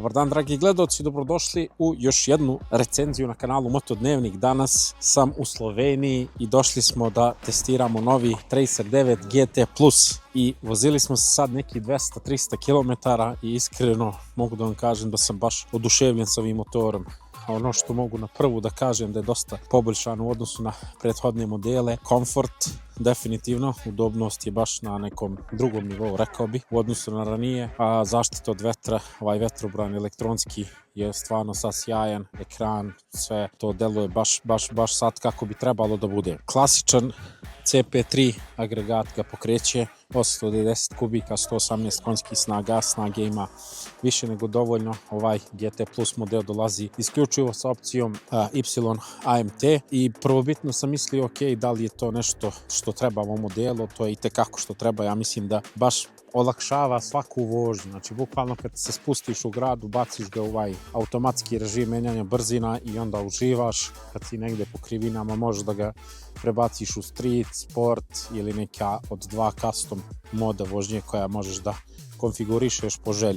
Dobar dan, dragi gledalci, dobrodošli u još jednu recenziju na kanalu Motodnevnik. Danas sam u Sloveniji i došli smo da testiramo novi Tracer 9 GT+. I vozili smo se sad neki 200-300 km i iskreno mogu da vam kažem da sam baš oduševljen sa ovim motorom. A ono što mogu na prvu da kažem da je dosta poboljšano u odnosu na prethodne modele. Komfort, definitivno, udobnost je baš na nekom drugom nivou, rekao bi, u odnosu na ranije. A zaštita od vetra, ovaj vetrobran elektronski je stvarno sad sjajan, ekran, sve to deluje baš sad kako bi trebalo da bude. Klasičan CP3 agregat ga pokreće, 890 kubika, 118 konjskih snaga, snage ima više nego dovoljno. Ovaj GT Plus model dolazi isključivo sa opcijom Y AMT i prvobitno sam mislio ok, da li je to nešto što treba ovom modelu, to je i tekako što treba. Ja mislim da baš olakšava svaku vožnju, znači bukvalno kad se spustiš u gradu, baciš ga u ovaj automatski režim menjanja brzina i onda uživaš. Kad si negde po krivinama možeš da ga prebaciš u street, sport ili neka od dva custom moda vožnje koja možeš da konfigurišeš po želji.